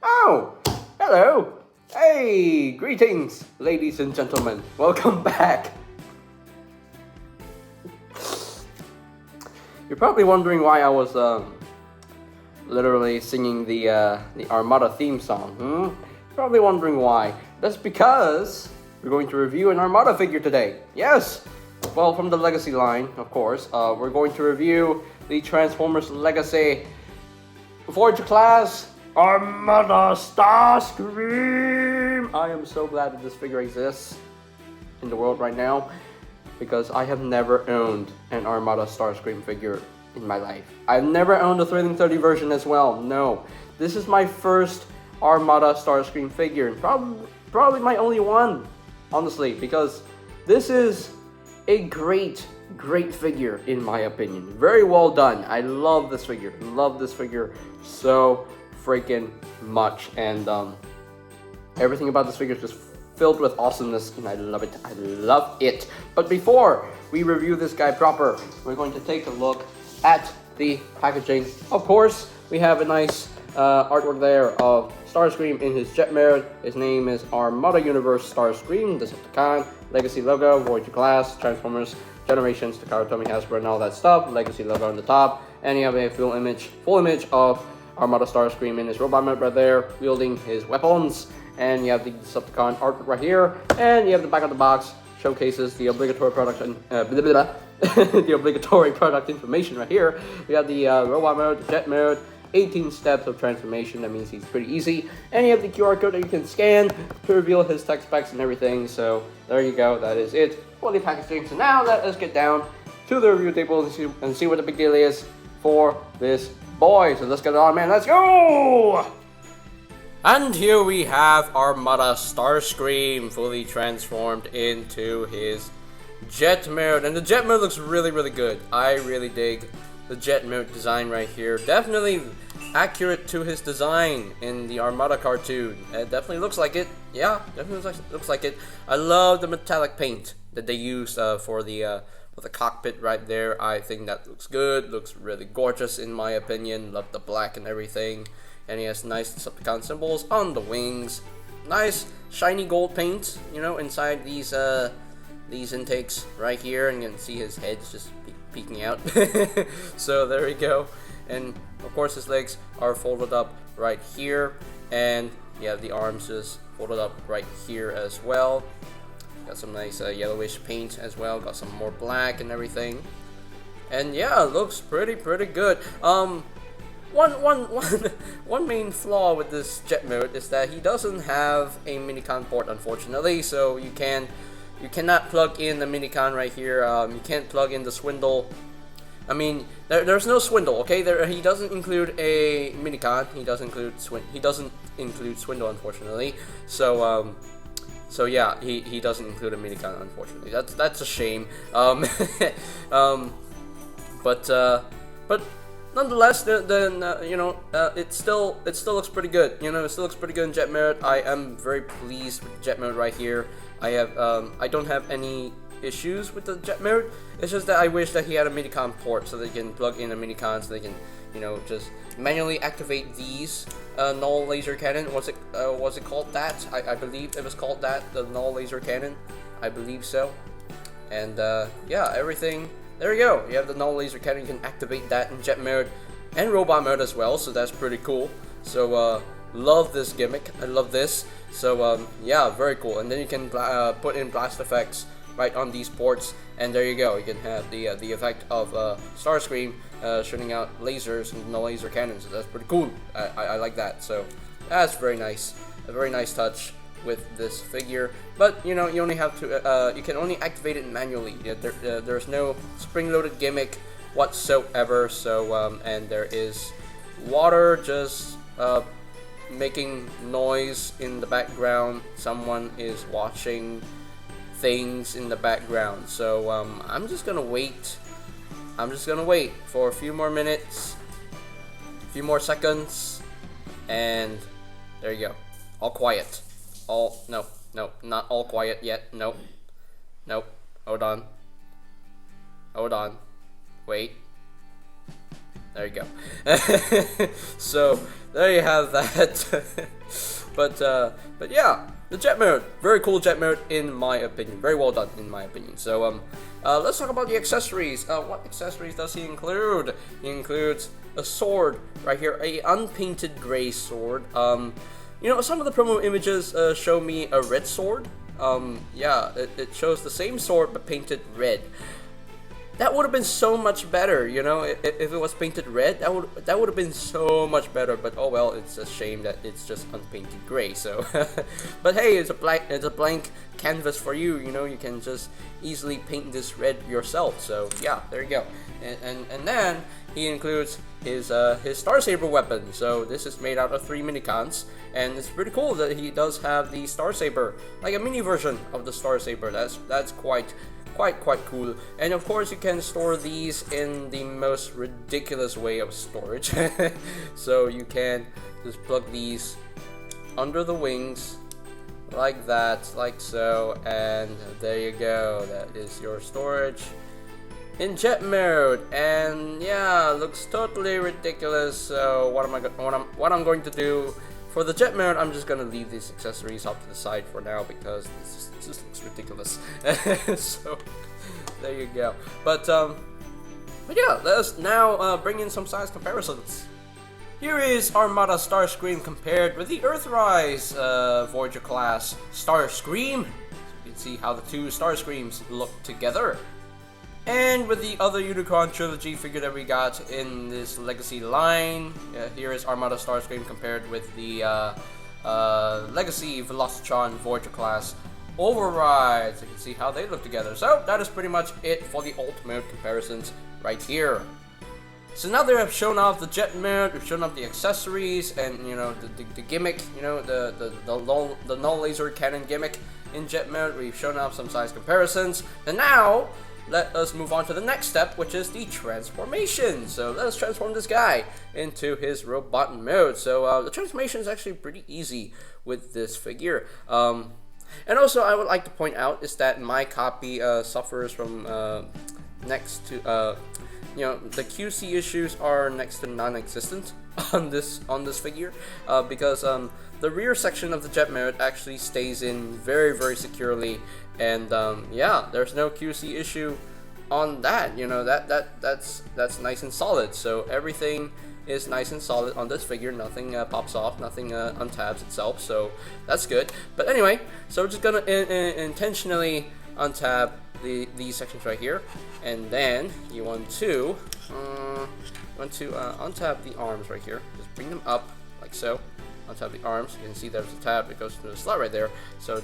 Oh, hello. Hey, greetings, ladies and gentlemen. Welcome back. You're probably wondering why I was literally singing the Armada theme song. Probably wondering why. That's because we're going to review an Armada figure today. Yes. Well, from the Legacy line, of course. We're going to review the Transformers Legacy Voyager class Armada Starscream. I am so glad that this figure exists in the world right now, because I have never owned an Armada Starscream figure in my life. I've never owned a 330 version as well. No, this is my first Armada Starscream figure, and probably my only one, honestly, because this is a great figure in my opinion. Very well done. I love this figure. Love this figure so freaking much, and everything about this figure is just filled with awesomeness, and I love it. I love it. But before we review this guy proper, we're going to take a look at the packaging. Of course, we have a nice artwork there of Starscream in his jet mode. His name is Armada Universe Starscream, Decepticon, Legacy logo, Voyager class, Transformers, Generations, Takara Tomy Hasbro, and all that stuff. Legacy logo on the top, and you have a full image of Armada Starscream in his robot mode right there, wielding his weapons. And you have the Decepticon artwork right here, and you have the back of the box showcases the obligatory product the obligatory product information right here. We have the robot mode, the jet mode, 18 steps of transformation. That means he's pretty easy. And you have the QR code that you can scan to reveal his tech specs and everything. So there you go. That is it for the packaging. So now let us get down to the review table and see what the big deal is for this boy. So let's get it on, man. Let's go! And here we have Armada Starscream fully transformed into his jet mode. And the jet mode looks really good. I really dig the jet mode design right here. Definitely accurate to his design in the Armada cartoon. It definitely looks like it. Yeah, definitely looks like it. I love the metallic paint that they used for the cockpit right there. I think that looks good. Looks really gorgeous in my opinion. Love the black and everything. And he has nice Decepticon symbols on the wings. Nice shiny gold paint, you know, inside these intakes right here, and you can see his head's just peeking out. So there we go. And of course his legs are folded up right here, and you have the arms just folded up right here as well. Got some nice yellowish paint as well. Got some more black and everything. And yeah, it looks pretty good. One main flaw with this jet mode is that he doesn't have a minicon port, unfortunately. So you cannot plug in the minicon right here. You can't plug in the swindle. I mean, there's no swindle. Okay, he doesn't include a minicon. He doesn't include swindle, unfortunately. So yeah, he doesn't include a minicon, unfortunately. That's a shame. But nonetheless, it still looks pretty good. You know, it still looks pretty good in jet mode. I am very pleased with jet mode right here. I don't have any issues with the jet mode. It's just that I wish that he had a minicon port so they can plug in a minicon, so they can, you know, just manually activate these null laser cannon. Was it called that? I believe it was called that, the null laser cannon. I believe so. And yeah, everything. There you go. You have the null laser cannon. You can activate that in jet mode and robot mode as well. So that's pretty cool. So love this gimmick. I love this. So yeah, very cool. And then you can put in blast effects right on these ports, and there you go. You can have the effect of Starscream shooting out lasers and null laser cannons. So that's pretty cool. I like that. So that's very nice. A very nice touch with this figure, but you know, you only have to you can only activate it manually. There's no spring-loaded gimmick whatsoever. So and there is water just making noise in the background. Someone is watching things in the background. So I'm just gonna wait. I'm just gonna wait for a few more minutes, a few more seconds, and there you go. All quiet. All no, not all quiet yet. Nope. Hold on. Wait. There you go. So there you have that. but yeah, the jet mode, very cool jet mode in my opinion. Very well done in my opinion. So let's talk about the accessories. What accessories does he include? He includes a sword right here, a unpainted gray sword. You know, some of the promo images show me a red sword. Yeah, it shows the same sword but painted red. That would have been so much better, you know, if it was painted red. That would have been so much better. But oh well, it's a shame that it's just unpainted gray. So, but hey, it's a blank canvas for you. You know, you can just easily paint this red yourself. So yeah, there you go. And then he includes his Starsaber weapon. So this is made out of 3 minicons, and it's pretty cool that he does have the Starsaber, like a mini version of the Starsaber. That's quite cool. And of course you can store these in the most ridiculous way of storage. So you can just plug these under the wings like that, like so, and there you go. That is your storage in jet mode. And yeah, looks totally ridiculous. So what I'm going to do for the jet mode, I'm just gonna leave these accessories off to the side for now because this just looks ridiculous. So there you go. But yeah, let's now bring in some size comparisons. Here is Armada Starscream compared with the Earthrise Voyager class Starscream. So you can see how the two Starscreams look together. And with the other Unicron trilogy figure that we got in this Legacy line, here is Armada Starscream compared with the Legacy Velocitron Voyager class Override. So you can see how they look together. So that is pretty much it for the alt mode comparisons right here. So now they have shown off the jet mode, we've shown off the accessories, and you know the gimmick, you know the null laser cannon gimmick in jet mode. We've shown off some size comparisons, and now let us move on to the next step, which is the transformation. So let us transform this guy into his robot mode. So the transformation is actually pretty easy with this figure. And also I would like to point out is that my copy suffers from next to you know, the QC issues are next to non-existent on this figure, because the rear section of the jet mode actually stays in very securely, and yeah, there's no QC issue on that. You know, that's nice and solid. So everything is nice and solid on this figure. Nothing pops off, nothing untabs itself. So that's good. But anyway, so we're just gonna intentionally untab these sections right here, and then you want to untap the arms right here. Just bring them up like so. Untap the arms. You can see there's a tab that goes to the slot right there. So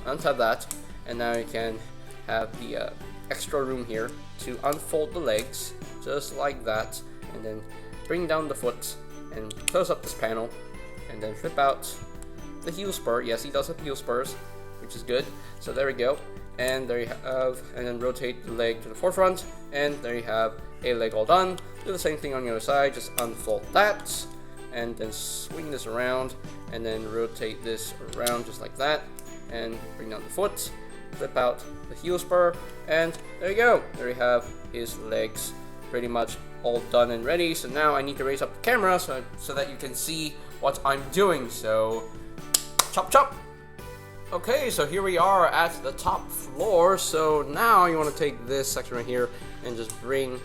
untap that, and now you can have the extra room here to unfold the legs just like that, and then bring down the foot and close up this panel, and then flip out the heel spur. Yes, he does have heel spurs, which is good. So there we go. And there you have, and then rotate the leg to the forefront, and there you have a leg all done. Do the same thing on the other side, just unfold that, and then swing this around, and then rotate this around just like that, and bring down the foot, flip out the heel spur, and there you go. There you have his legs pretty much all done and ready. So now I need to raise up the camera so that you can see what I'm doing. So chop chop. Okay, so here we are at the top floor. So now you want to take this section right here and just bring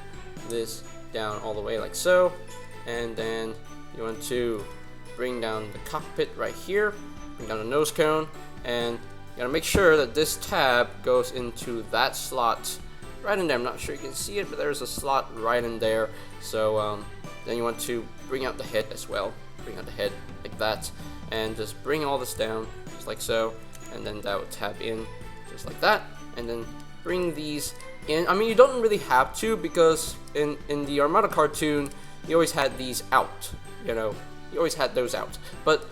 this down all the way like so, and then you want to bring down the cockpit right here, bring down the nose cone, and you gotta make sure that this tab goes into that slot right in there. I'm not sure you can see it, but there's a slot right in there. So then you want to bring out the head as well, bring out the head like that, and just bring all this down just like so, and then that would tab in just like that, and then bring these in. I mean, you don't really have to, because in the Armada cartoon he always had these out, you know, he always had those out. But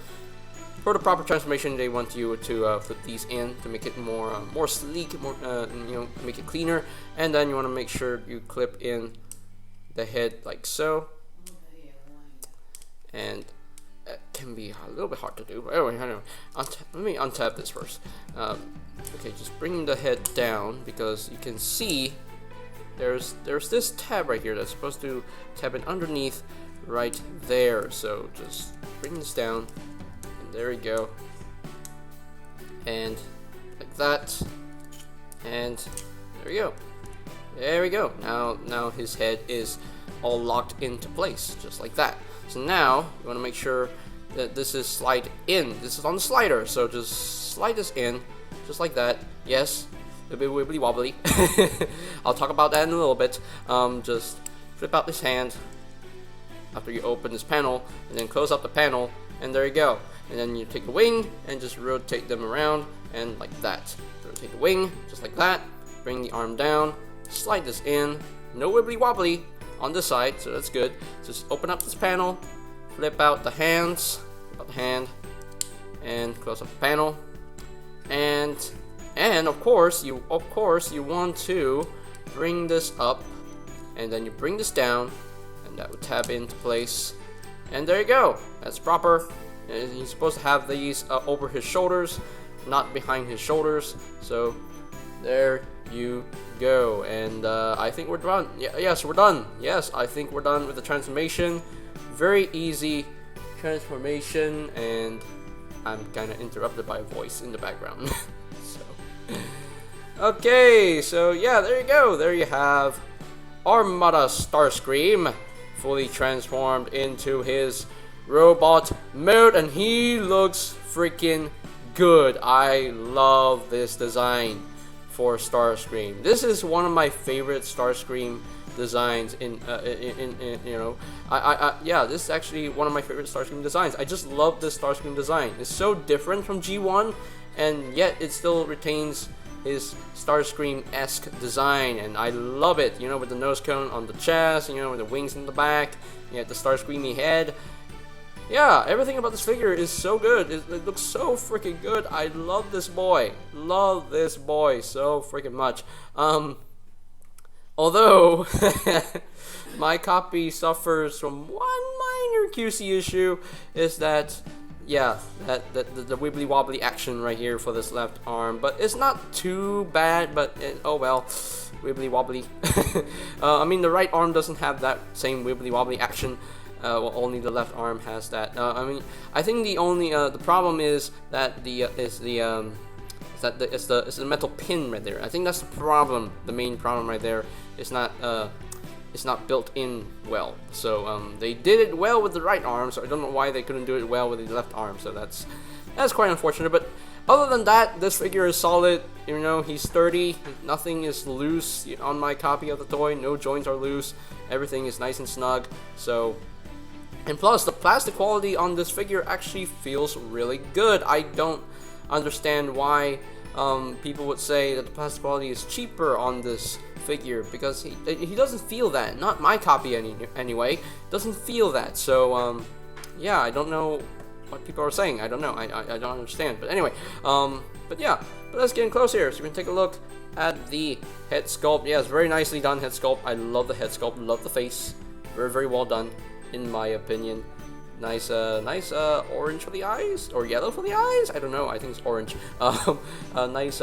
for the proper transformation, they want you to put these in to make it more sleek, more you know, make it cleaner. And then you want to make sure you clip in the head like so. And it can be a little bit hard to do. Anyway, let me untap this first. Okay, just bring the head down, because you can see there's this tab right here that's supposed to tab in underneath right there. So just bring this down, and there we go, and like that, and there we go. There we go. Now his head is all locked into place, just like that. So now you want to make sure that this is slide in. This is on the slider, so just slide this in, just like that. Yes, a bit wibbly wobbly. I'll talk about that in a little bit. Just flip out this hand after you open this panel, and then close up the panel, and there you go. And then you take the wing and just rotate them around, and like that. Rotate the wing, just like that. Bring the arm down, slide this in. No wibbly wobbly on this side, so that's good. So just open up this panel, flip out the hands, flip out the hand, and close up the panel. And of course you want to bring this up, and then you bring this down, and that would tab into place. And there you go. That's proper. And he's supposed to have these over his shoulders, not behind his shoulders. So there you go. And I think we're done. Yes, we're done. Yes, I think we're done with the transformation. Very easy transformation, and I'm kind of interrupted by a voice in the background. Okay, so yeah, there you go. There you have Armada Starscream fully transformed into his robot mode, and he looks freaking good. I love this design for Starscream. This is one of my favorite Starscream designs in you know, yeah, this is actually one of my favorite Starscream designs. I just love this Starscream design. It's so different from G1, and yet it still retains his Starscream-esque design, and I love it. You know, with the nose cone on the chest, you know, with the wings in the back, you have the Starscreamy head. Yeah, everything about this figure is so good. It looks so freaking good. I love this boy. Love this boy so freaking much. Although my copy suffers from one minor QC issue, is that, yeah, the wibbly wobbly action right here for this left arm. But it's not too bad, but oh well, wibbly wobbly. I mean, the right arm doesn't have that same wibbly wobbly action. Well, only the left arm has that. I mean, I think the only the problem is that it's the metal pin right there. I think that's the problem. The main problem right there. It's not built in well. So they did it well with the right arm, so I don't know why they couldn't do it well with the left arm. So that's quite unfortunate. But other than that, this figure is solid. You know, he's sturdy. Nothing is loose on my copy of the toy. No joints are loose. Everything is nice and snug. So. And plus, the plastic quality on this figure actually feels really good. I don't understand why people would say that the plastic quality is cheaper on this figure, because he doesn't feel that. Not my copy anyway. Doesn't feel that. So yeah, I don't know what people are saying. I don't know. I don't understand. But anyway, but yeah. But let's get in close here, so we can take a look at the head sculpt. Yeah, it's very nicely done head sculpt. I love the head sculpt. Love the face. Very, very well done, in my opinion. Nice orange for the eyes, or yellow for the eyes. I don't know. I think it's orange. Nice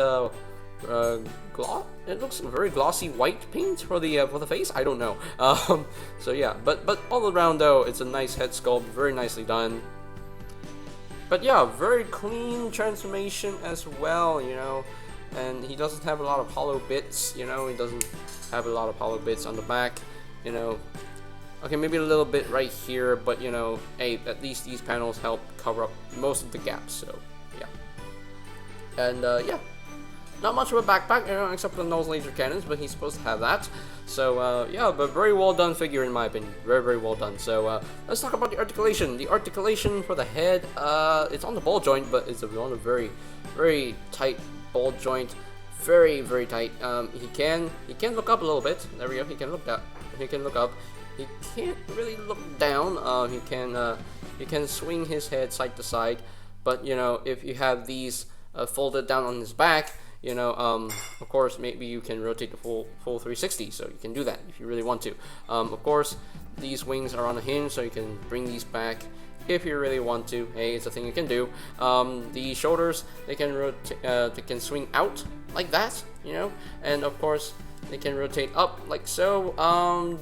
it looks very glossy white paint for the face. I don't know. So yeah, but all around though, it's a nice head sculpt, very nicely done. But yeah, very clean transformation as well. You know, and he doesn't have a lot of hollow bits. You know, he doesn't have a lot of hollow bits on the back. You know. Okay, maybe a little bit right here, but you know, hey, at least these panels help cover up most of the gaps, so yeah. And yeah, not much of a backpack, you know, except for the nose laser cannons, but he's supposed to have that. So yeah, but very well done figure in my opinion, very, very well done. So let's talk about the articulation. The articulation for the head, it's on the ball joint, but it's on a very, very tight ball joint, very, very tight. He can look up a little bit. There we go. He can look up. he can't really look down. He can swing his head side to side, but you know, if you have these folded down on his back, you know, of course, maybe you can rotate the full 360, so you can do that if you really want to. Of course, these wings are on a hinge, so you can bring these back if you really want to. Hey, it's a thing you can do. The shoulders, they can swing out like that, you know, and of course, they can rotate up like so.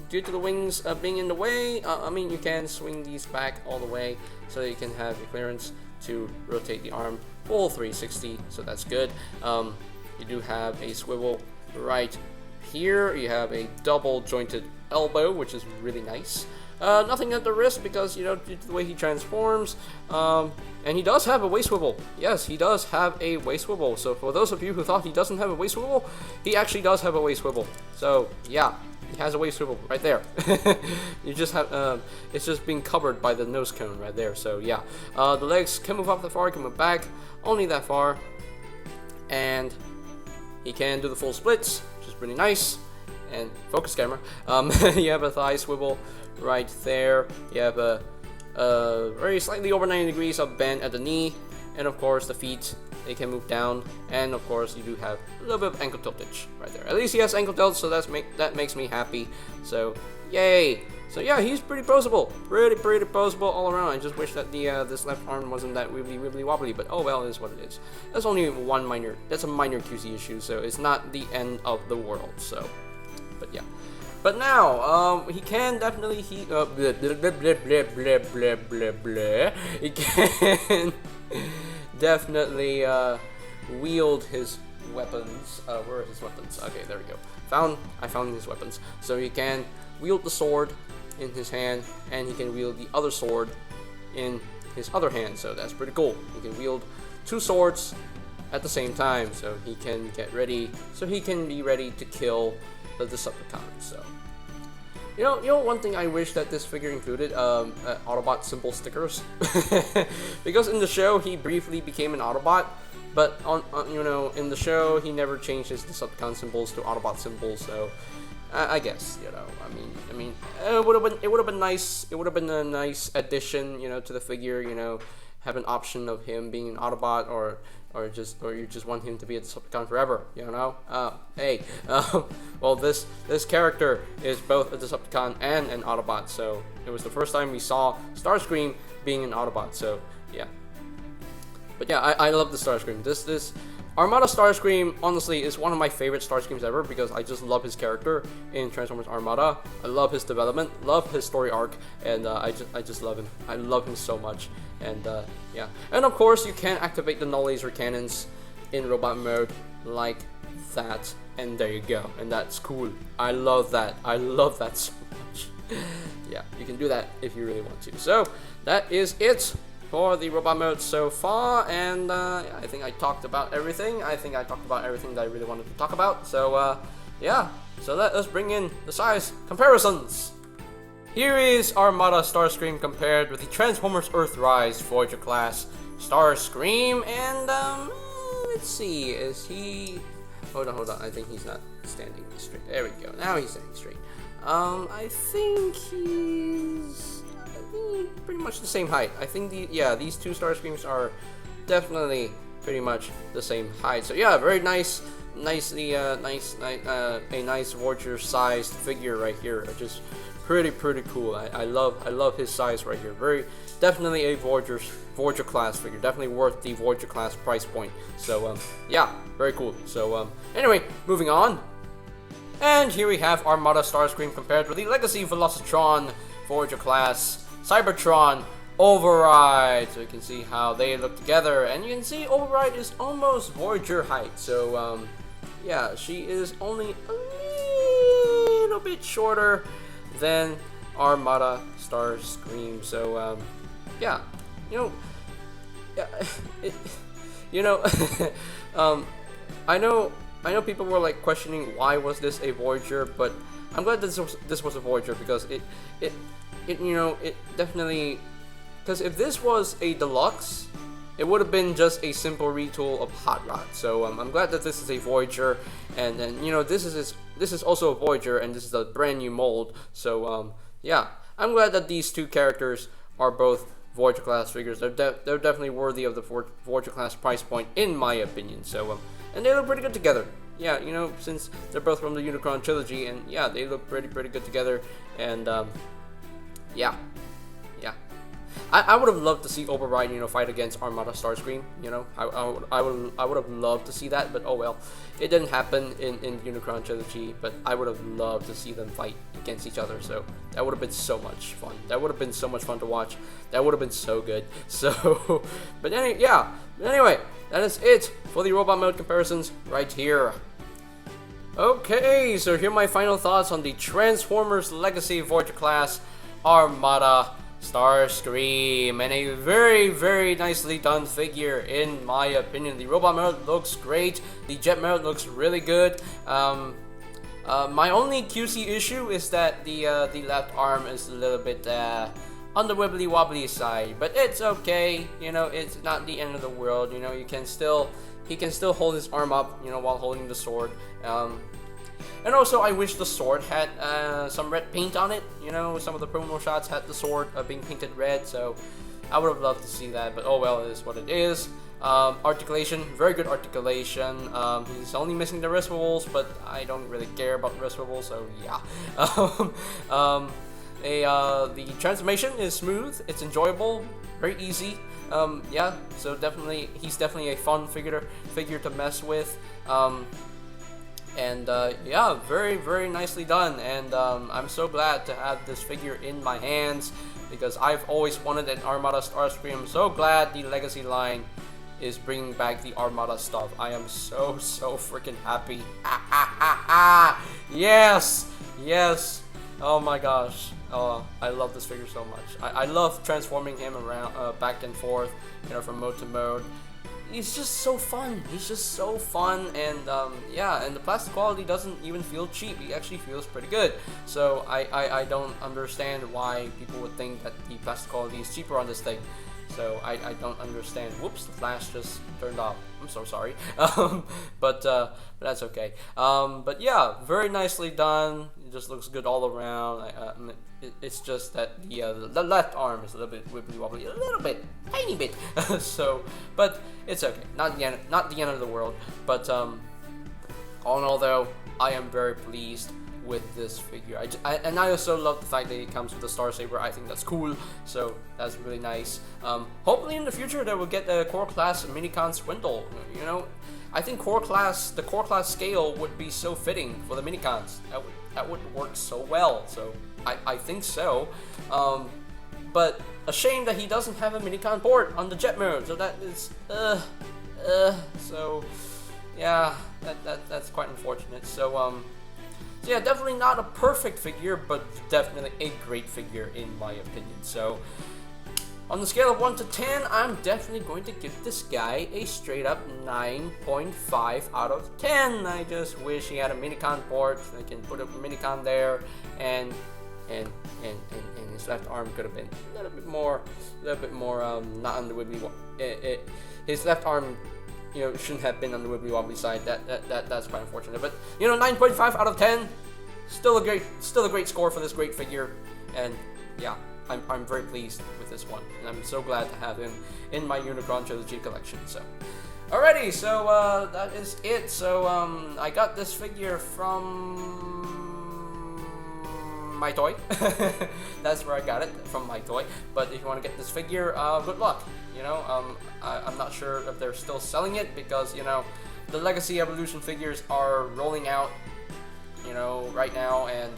Due to the wings being in the way, I mean, you can swing these back all the way, so you can have the clearance to rotate the arm full 360, so that's good. You do have a swivel right here. You have a double jointed elbow, which is really nice. Nothing at the wrist because, you know, due to the way he transforms. And he does have a waist swivel. Yes, he does have a waist swivel. So for those of you who thought he doesn't have a waist swivel, he actually does have a waist swivel. So yeah, he has a waist swivel right there. You just have, it's just being covered by the nose cone right there. So yeah, the legs can move up that far, can move back, only that far. And he can do the full splits, which is pretty nice. And focus camera. You have a thigh swivel right there. You have a very slightly over 90 degrees of bend at the knee, and of course the feet, they can move down, and of course you do have a little bit of ankle tiltage right there. At least he has ankle tilt, so that makes me happy. So yay! So yeah, he's pretty poseable, pretty poseable all around. I just wish that the this left arm wasn't that wibbly wobbly, but oh well, it is what it is. That's only that's a minor QC issue, so it's not the end of the world. So, but yeah. But now, he can definitely he can definitely wield his weapons. Where are his weapons? Okay, there we go. I found his weapons. So he can wield the sword in his hand, and he can wield the other sword in his other hand. So that's pretty cool. He can wield two swords at the same time, so he can get ready. So he can be ready to kill the Decepticons. So you know one thing I wish that this figure included, Autobot symbol stickers. Because in the show he briefly became an Autobot, but on you know, in the show he never changed his Decepticon symbols to Autobot symbols. So I guess, you know, I mean it would have been nice. It would have been a nice addition, you know, to the figure. You know, have an option of him being an Autobot, or you just want him to be a Decepticon forever, you know? Hey, well, this character is both a Decepticon and an Autobot, so it was the first time we saw Starscream being an Autobot, so yeah. But yeah, I love the Starscream. This Armada Starscream, honestly, is one of my favorite Starscreams ever, because I just love his character in Transformers Armada. I love his development, love his story arc, and I just love him. I love him so much. And yeah, and of course you can activate the null laser cannons in robot mode like that, and there you go, and that's cool. I love that. I love that so much. Yeah, you can do that if you really want to. So that is it for the robot mode so far, and I think I talked about everything. I think I talked about everything that I really wanted to talk about. So yeah, so let us bring in the size comparisons. Here is Armada Starscream compared with the Transformers Earthrise Voyager class Starscream, and let's see, is he... Hold on, I think he's not standing straight. There we go, now he's standing straight. I think he's pretty much the same height. I think these two Starscreams are definitely pretty much the same height. So yeah, very nice, a nice Voyager-sized figure right here. Just pretty cool. I love his size right here. Very definitely a Voyager class figure. Definitely worth the Voyager class price point. So yeah, very cool. So anyway, moving on. And here we have Armada Starscream compared with the Legacy Velocitron Voyager class Cybertron Override. So you can see how they look together, and you can see Override is almost Voyager height. So yeah, she is only a little bit shorter than Armada Starscream. So yeah, I know people were like questioning why was this a Voyager, but I'm glad this was a Voyager, because it definitely, because if this was a deluxe, it would have been just a simple retool of Hot Rod. So I'm glad that this is a Voyager, and then this is also a Voyager, and this is a brand new mold. So yeah, I'm glad that these two characters are both Voyager class figures. They're definitely worthy of the Voyager class price point, in my opinion. So, and they look pretty good together. Yeah, you know, since they're both from the Unicron trilogy, and yeah, they look pretty good together. And yeah. I would have loved to see Override, you know, fight against Armada Starscream. You know, I would have loved to see that, but oh well, it didn't happen in Unicron trilogy. But I would have loved to see them fight against each other. So that would have been so much fun. That would have been so much fun to watch. That would have been so good. So, but anyway, that is it for the robot mode comparisons right here. Okay, so here are my final thoughts on the Transformers Legacy Voyager class Armada Starscream, and a very nicely done figure in my opinion. The robot mode looks great. The jet mode looks really good. My only QC issue is that the left arm is a little bit on the wibbly wobbly side, but it's okay. You know, it's not the end of the world. You know, he can still hold his arm up, you know, while holding the sword. And also, I wish the sword had some red paint on it. You know, some of the promo shots had the sword being painted red, so I would have loved to see that, but oh well, it is what it is. Articulation, very good articulation. He's only missing the wrist wobbles, but I don't really care about the wrist wobbles, so yeah. The transformation is smooth, it's enjoyable, very easy. Yeah, so definitely, he's definitely a fun figure to mess with. And yeah, very nicely done, and I'm so glad to have this figure in my hands, because I've always wanted an Armada Starscream. I'm so glad the Legacy line is bringing back the Armada stuff. I am so freaking happy. Yes, oh my gosh, I love this figure so much. I love transforming him around, back and forth, you know, from mode to mode. He's just so fun. And yeah, and the plastic quality doesn't even feel cheap. It actually feels pretty good. So I don't understand why people would think that the plastic quality is cheaper on this thing. So I don't understand. Whoops, the flash just turned off. I'm so sorry. But that's okay. But yeah, very nicely done. It just looks good all around. It's just that the left arm is a little bit wibbly wobbly, a little bit, tiny bit. So, but it's okay. Not the end of the world. But all in all, though, I am very pleased with this figure. And I also love the fact that it comes with a Star Saber. I think that's cool. So that's really nice. Hopefully in the future they will get the core class Minicon Swindle. You know, I think the core class scale would be so fitting for the Minicons. That would work so well. So I think so. But a shame that he doesn't have a Minicon port on the jet mode. So that is so yeah, that's quite unfortunate. So so yeah, definitely not a perfect figure, but definitely a great figure in my opinion. So on the scale of 1 to 10, I'm definitely going to give this guy a straight up 9.5 out of 10. I just wish he had a Minicon port. I can put a Minicon there, and his left arm could have been a little bit more not on the wibbly wobbly. His left arm, you know, shouldn't have been on the wibbly wobbly side. That's quite unfortunate. But you know, 9.5 out of 10, still a great score for this great figure. And yeah, I'm very pleased with this one, and I'm so glad to have him in my Unicron trilogy collection. So, alrighty, so that is it. So I got this figure from My Toy. That's where I got it, from My Toy. But if you want to get this figure, good luck. You know, I'm not sure if they're still selling it, because, you know, the Legacy Evolution figures are rolling out, you know, right now, and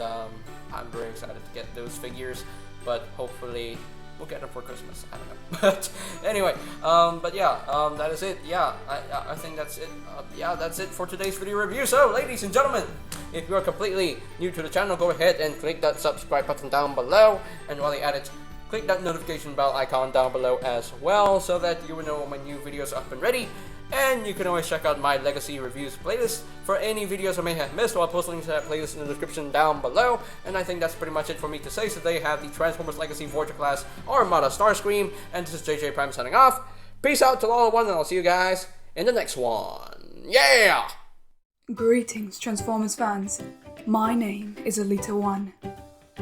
I'm very excited to get those figures, but hopefully we'll get them for Christmas. I don't know. But anyway, but yeah, that is it. Yeah, I think that's it. Yeah, that's it for today's video review. So, ladies and gentlemen, if you are completely new to the channel, go ahead and click that subscribe button down below, and while you're at it, click that notification bell icon down below as well, so that you will know when my new videos are up and ready. And you can always check out my Legacy Reviews playlist for any videos I may have missed, so I'll post links to that playlist in the description down below. And I think that's pretty much it for me to say. So they have the Transformers Legacy Voyager class Armada Starscream, and this is JJ Prime signing off. Peace out to all one, and I'll see you guys in the next one. Yeah! Greetings, Transformers fans. My name is Alita One.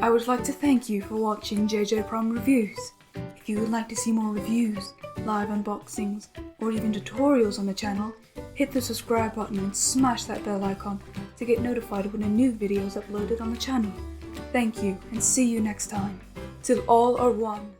I would like to thank you for watching JJ Prime Reviews. If you would like to see more reviews, live unboxings, or even tutorials on the channel, hit the subscribe button and smash that bell icon to get notified when a new video is uploaded on the channel. Thank you, and see you next time. Till all are one.